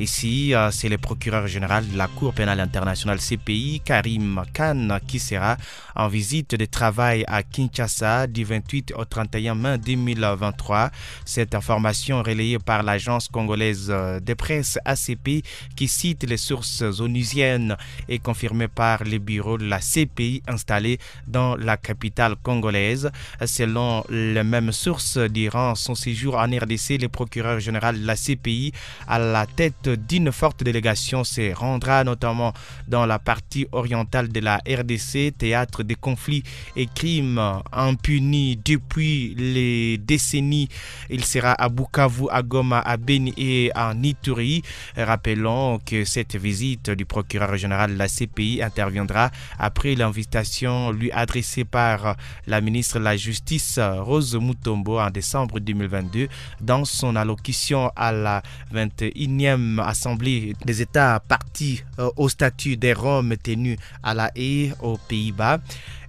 Ici, c'est le procureur général de la Cour pénale internationale CPI, Karim Khan, qui sera en visite de travail à Kinshasa du 28 au 31 mai 2023. Cette information relayée par l'agence congolaise de presse ACP qui cite les sources onusiennes est confirmée par le bureau de la CPI installé dans la capitale congolaise. Selon les mêmes sources, durant son séjour en RDC, le procureur général de la CPI à la tête d'une forte délégation se rendra notamment dans la partie orientale de la RDC, théâtre des conflits et crimes impunis depuis les décennies. Il sera à Bukavu, à Goma, à Beni et à Ituri. Rappelons que cette visite du procureur général de la CPI interviendra après l'invitation lui adressée par la ministre de la Justice Rose Mutombo en décembre 2022 dans son allocution à la 21e Assemblée des États partis au statut des Roms tenus à La Haye aux Pays-Bas.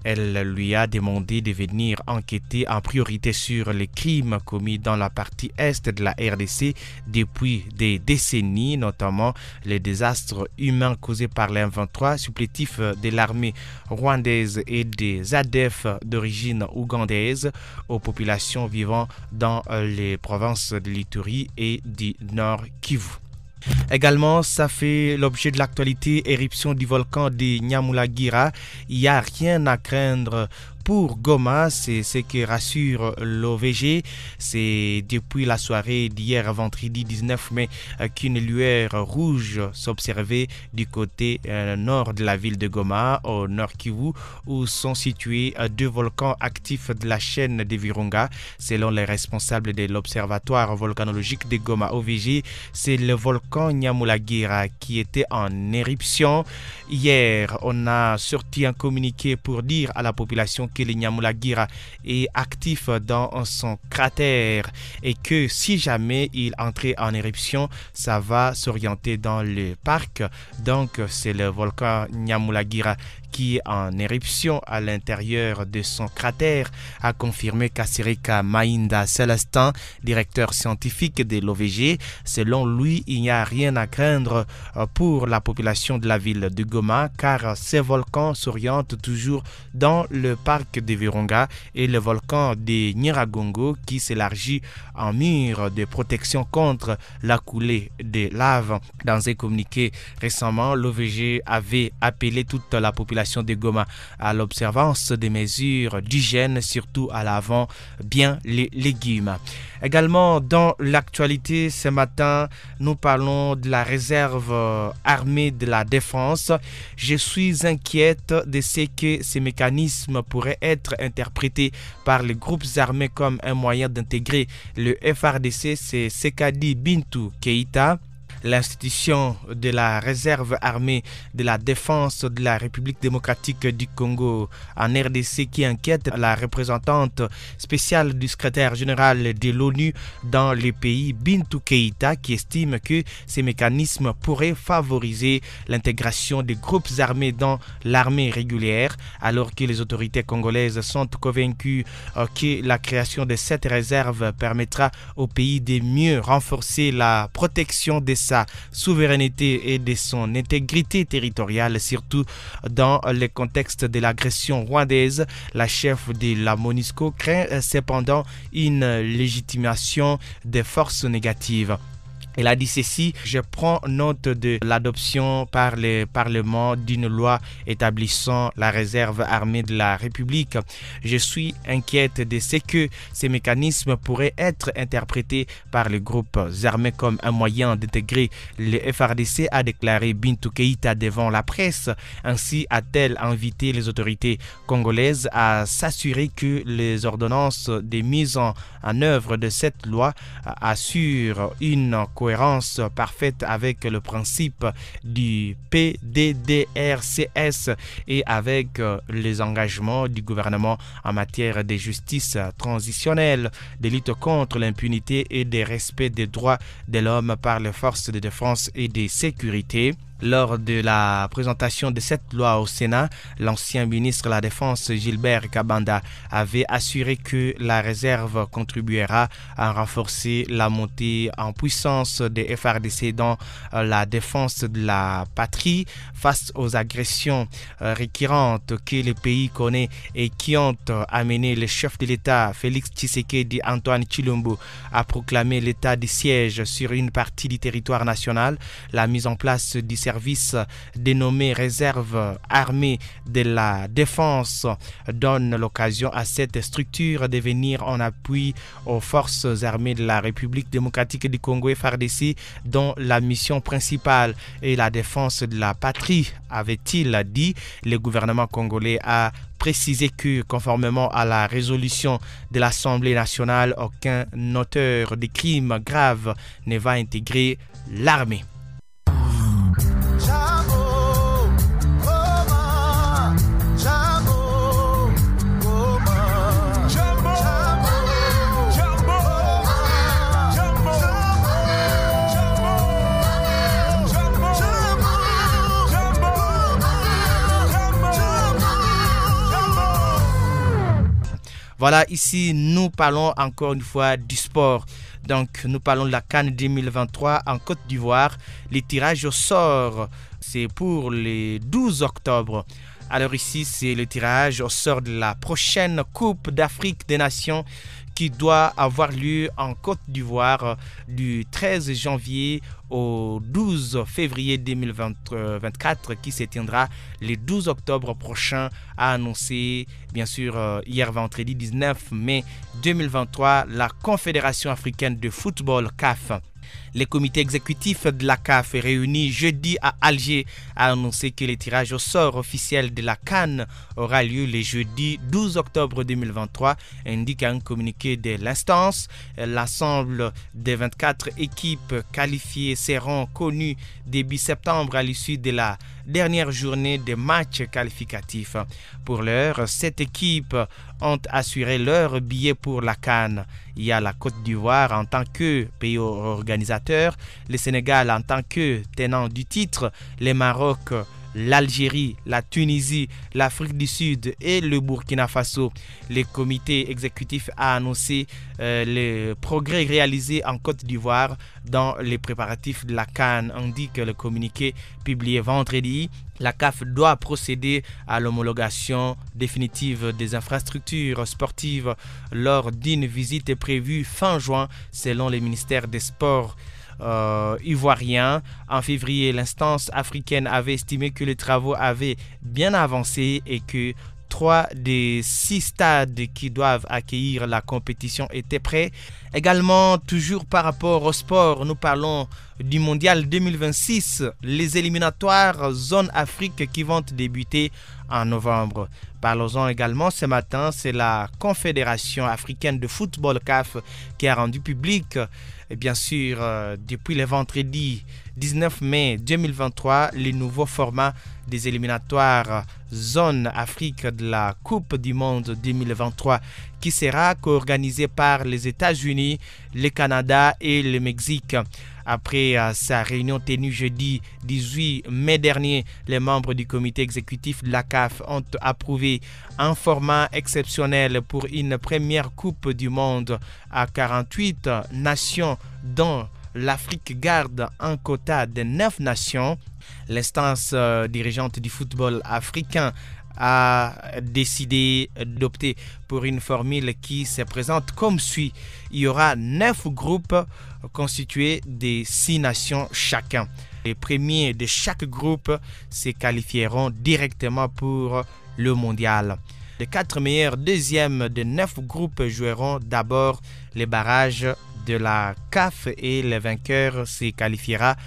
Elle lui a demandé de venir enquêter en priorité sur les crimes commis dans la partie est de la RDC depuis des décennies, notamment les désastres humains causés par les M23, supplétifs de l'armée rwandaise et des ADF d'origine ougandaise aux populations vivant dans les provinces de l'Ituri et du Nord Kivu. Également, ça fait l'objet de l'actualité, éruption du volcan de Nyamulagira. Il n'y a rien à craindre pour Goma, c'est ce que rassure l'OVG. C'est depuis la soirée d'hier, vendredi 19 mai, qu'une lueur rouge s'observait du côté nord de la ville de Goma, au nord Kivu, où sont situés deux volcans actifs de la chaîne de Virunga. Selon les responsables de l'Observatoire volcanologique de Goma OVG, c'est le volcan Nyamulagira qui était en éruption. Hier, on a sorti un communiqué pour dire à la population que le Nyamulagira est actif dans son cratère et que si jamais il entrait en éruption, ça va s'orienter dans le parc. Donc, c'est le volcan Nyamulagira qui est en éruption à l'intérieur de son cratère, a confirmé Kasereka Mainda Celestin, directeur scientifique de l'OVG. Selon lui, il n'y a rien à craindre pour la population de la ville de Goma, car ces volcans s'orientent toujours dans le parc de Virunga et le volcan de Nyiragongo qui s'élargit en mur de protection contre la coulée de lave. Dans un communiqué récemment, l'OVG avait appelé toute la population de Goma à l'observance des mesures d'hygiène, surtout à lavant bien les légumes. Également dans l'actualité ce matin, nous parlons de la réserve armée de la défense. Je suis inquiète de ce que ces mécanismes pourraient être interprétés par les groupes armés comme un moyen d'intégrer le FARDC, c'est ce qu'a dit Bintou Keïta. L'institution de la réserve armée de la défense de la République démocratique du Congo en RDC qui inquiète la représentante spéciale du secrétaire général de l'ONU dans les pays, Bintou Keïta, qui estime que ces mécanismes pourraient favoriser l'intégration des groupes armés dans l'armée régulière, alors que les autorités congolaises sont convaincues que la création de cette réserve permettra au pays de mieux renforcer la protection de sa souveraineté et de son intégrité territoriale, surtout dans le contexte de l'agression rwandaise. La chef de la MONUSCO craint cependant une légitimation des forces négatives. Elle a dit ceci: je prends note de l'adoption par le Parlement d'une loi établissant la réserve armée de la République. Je suis inquiète de ce que ces mécanismes pourraient être interprétés par les groupes armés comme un moyen d'intégrer le FARDC, a déclaré Bintou Keïta devant la presse. Ainsi a-t-elle invité les autorités congolaises à s'assurer que les ordonnances de mise en œuvre de cette loi assurent une cohérence parfaite avec le principe du PDDRCS et avec les engagements du gouvernement en matière de justice transitionnelle, de lutte contre l'impunité et de respect des droits de l'homme par les forces de défense et de sécurité. Lors de la présentation de cette loi au Sénat, l'ancien ministre de la Défense Gilbert Kabanda avait assuré que la réserve contribuera à renforcer la montée en puissance des FARDC dans la défense de la patrie face aux agressions récurrentes que le pays connaît et qui ont amené le chef de l'État Félix Tshisekedi Antoine Tshilombo à proclamer l'état de siège sur une partie du territoire national. La mise en place du service dénommé Réserve armée de la défense donne l'occasion à cette structure de venir en appui aux forces armées de la République démocratique du Congo FARDC dont la mission principale est la défense de la patrie, avait-il dit. Le gouvernement congolais a précisé que, conformément à la résolution de l'Assemblée nationale, aucun auteur de crimes graves ne va intégrer l'armée. Voilà, ici, nous parlons encore une fois du sport. Donc, nous parlons de la CAN 2023 en Côte d'Ivoire. Les tirages au sort, c'est pour le 12 octobre. Alors ici, c'est le tirage au sort de la prochaine Coupe d'Afrique des Nations qui doit avoir lieu en Côte d'Ivoire du 13 janvier au 12 février 2024 qui se tiendra le 12 octobre prochain, a annoncé bien sûr hier vendredi 19 mai 2023 la Confédération africaine de football CAF. Le comité exécutif de la CAF réuni jeudi à Alger a annoncé que le tirage au sort officiel de la CAN aura lieu le jeudi 12 octobre 2023, indique un communiqué de l'instance. L'ensemble des 24 équipes qualifiées seront connues début septembre à l'issue de la dernière journée des matchs qualificatifs. Pour l'heure, 7 équipes ont assuré leur billet pour la CAN. Il y a la Côte d'Ivoire en tant que pays organisateur, le Sénégal en tant que tenant du titre, le Maroc, l'Algérie, la Tunisie, l'Afrique du Sud et le Burkina Faso. Le comité exécutif a annoncé les progrès réalisés en Côte d'Ivoire dans les préparatifs de la CAN, indique le communiqué publié vendredi. La CAF doit procéder à l'homologation définitive des infrastructures sportives lors d'une visite prévue fin juin selon le ministère des Sports ivoirien. En février, l'instance africaine avait estimé que les travaux avaient bien avancé et que 3 des 6 stades qui doivent accueillir la compétition étaient prêts. Également, toujours par rapport au sport, nous parlons du Mondial 2026, les éliminatoires Zone Afrique qui vont débuter en novembre. Parlons-en également ce matin, c'est la Confédération africaine de football CAF qui a rendu public, bien sûr, depuis le vendredi 19 mai 2023, le nouveau format des éliminatoires Zone Afrique de la Coupe du Monde 2023 qui sera co-organisé par les États-Unis, le Canada et le Mexique. Après sa réunion tenue jeudi 18 mai dernier, les membres du comité exécutif de la CAF ont approuvé un format exceptionnel pour une première Coupe du Monde à 48 nations dont l'Afrique garde un quota de 9 nations. L'instance dirigeante du football africain a décidé d'opter pour une formule qui se présente comme suit. Il y aura 9 groupes constitués de 6 nations chacun. Les premiers de chaque groupe se qualifieront directement pour le mondial. Les 4 meilleurs deuxièmes de 9 groupes joueront d'abord les barrages de la CAF et le vainqueur se qualifiera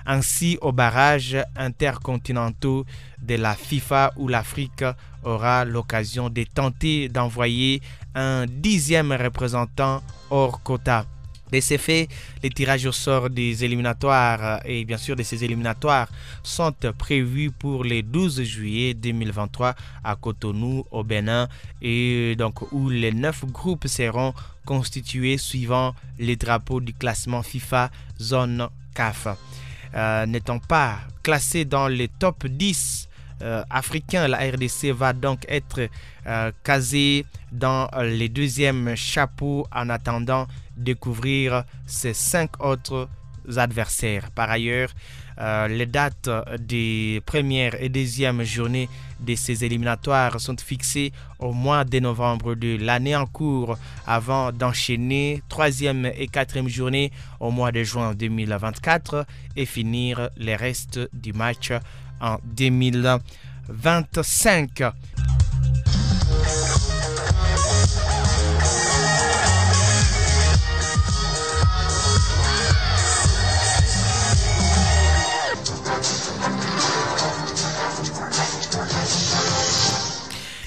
ainsi aux barrages intercontinentaux de la FIFA où l'Afrique aura l'occasion de tenter d'envoyer un 10e représentant hors quota. De ces faits, les tirages au sort des éliminatoires et bien sûr de ces éliminatoires sont prévus pour le 12 juillet 2023 à Cotonou au Bénin et donc où les 9 groupes seront constitués suivant les drapeaux du classement FIFA zone CAF. n'étant pas classé dans les top 10 africains, la RDC va donc être casée dans les deuxièmes chapeaux en attendant de découvrir ses 5 autres adversaires. Par ailleurs, les dates des premières et deuxièmes journées de ces éliminatoires sont fixées au mois de novembre de l'année en cours avant d'enchaîner troisième et quatrième journée au mois de juin 2024 et finir les restes du match en 2025.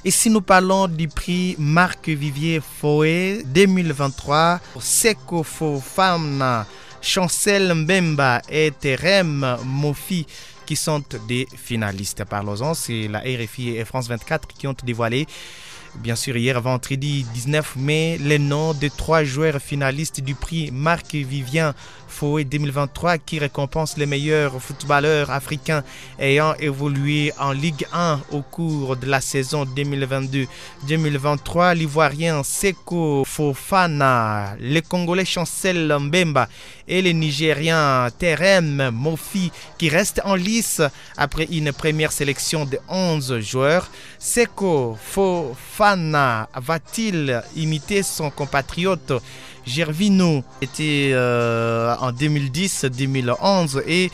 Et si nous parlons du prix Marc-Vivier Foé 2023, Seko Fofana, Chancel Mbemba et Terem Mofi qui sont des finalistes. Parlons-en, c'est la RFI et France 24 qui ont dévoilé, bien sûr hier vendredi 19 mai, les noms de 3 joueurs finalistes du prix Marc-Vivien Foé 2023 qui récompense les meilleurs footballeurs africains ayant évolué en Ligue 1 au cours de la saison 2022-2023. L'Ivoirien Seko Fofana, le Congolais Chancel Mbemba et le Nigérien Terem Mofi qui restent en lice après une première sélection de 11 joueurs. Seko Fofana va-t-il imiter son compatriote Gervinho était en 2010-2011 et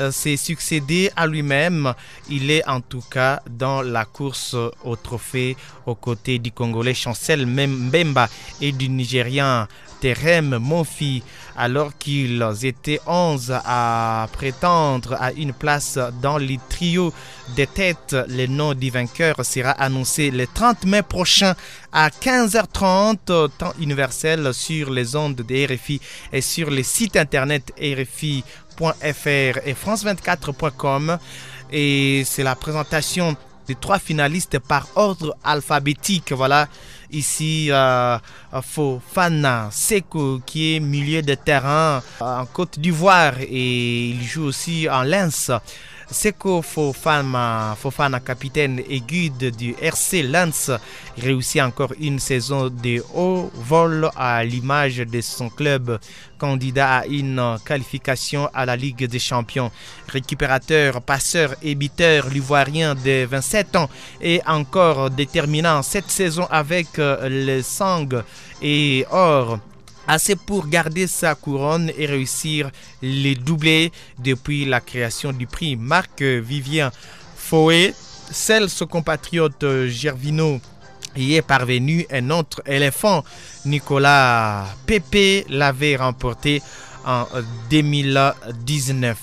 s'est succédé à lui-même. Il est en tout cas dans la course au trophée aux côtés du Congolais Chancel Mbemba et du Nigérien Terem Mofi, alors qu'ils étaient 11 à prétendre à une place dans les trios de tête. Le nom du vainqueur sera annoncé le 30 mai prochain à 15h30, temps universel, sur les ondes de RFI et sur les sites internet rfi.fr et france24.com. Et c'est la présentation des 3 finalistes par ordre alphabétique. Voilà, ici Fofana Seko qui est milieu de terrain en Côte d'Ivoire et il joue aussi en Lens. Seko Fofana, capitaine et guide du RC Lens, réussit encore une saison de haut vol à l'image de son club, candidat à une qualification à la Ligue des Champions. Récupérateur, passeur et buteur, l'Ivoirien de 27 ans est encore déterminant cette saison avec le sang et or. Assez pour garder sa couronne et réussir les doublés depuis la création du prix Marc-Vivien Foé. Seul son compatriote Gervinho y est parvenu. Un autre éléphant, Nicolas Pepe, l'avait remporté en 2019.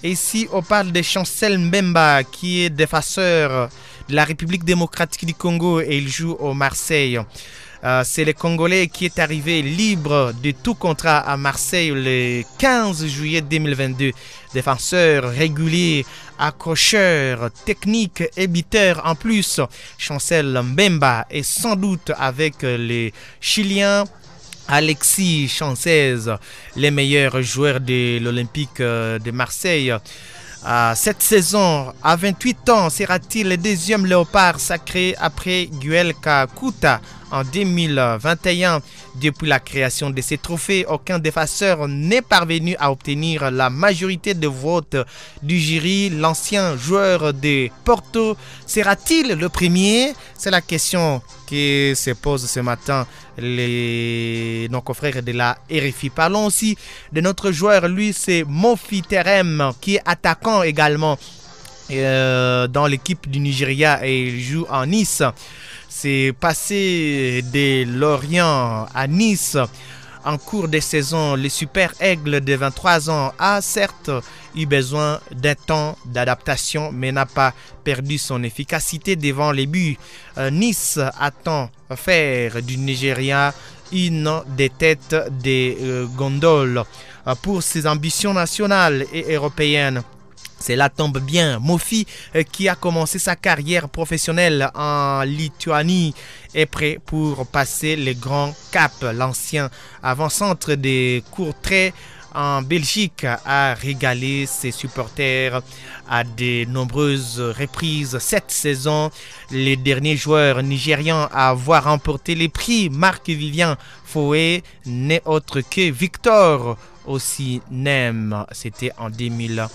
Et ici, on parle de Chancel Mbemba qui est défenseur de la République démocratique du Congo et il joue au Marseille. C'est le Congolais qui est arrivé libre de tout contrat à Marseille le 15 juillet 2022. Défenseur régulier, accrocheur, technique et buteur en plus. Chancel Mbemba est sans doute avec les Chiliens Alexis Chancez, les meilleurs joueurs de l'Olympique de Marseille. Cette saison, à 28 ans, sera-t-il le deuxième léopard sacré après Guel Kakuta en 2021? Depuis la création de ces trophées, aucun défenseur n'est parvenu à obtenir la majorité de votes du jury. L'ancien joueur de Porto sera-t-il le premier? C'est la question qui se pose ce matin nos confrères de la RFI. Parlons aussi de notre joueur, lui c'est Mofi Terem qui est attaquant également dans l'équipe du Nigeria et il joue en Nice. C'est passé de Lorient à Nice en cours de saison. Le Super Aigle de 23 ans a certes eu besoin d'un temps d'adaptation mais n'a pas perdu son efficacité devant les buts. Nice attend faire du Nigeria une des têtes des gondoles pour ses ambitions nationales et européennes. Cela tombe bien. Mofi, qui a commencé sa carrière professionnelle en Lituanie, est prêt pour passer les grands caps. L'ancien avant-centre des Courtrai en Belgique a régalé ses supporters à de nombreuses reprises cette saison. Les derniers joueurs nigérians à avoir remporté les prix, Marc-Vivien Foé, n'est autre que Victor Osimhen. C'était en 2020.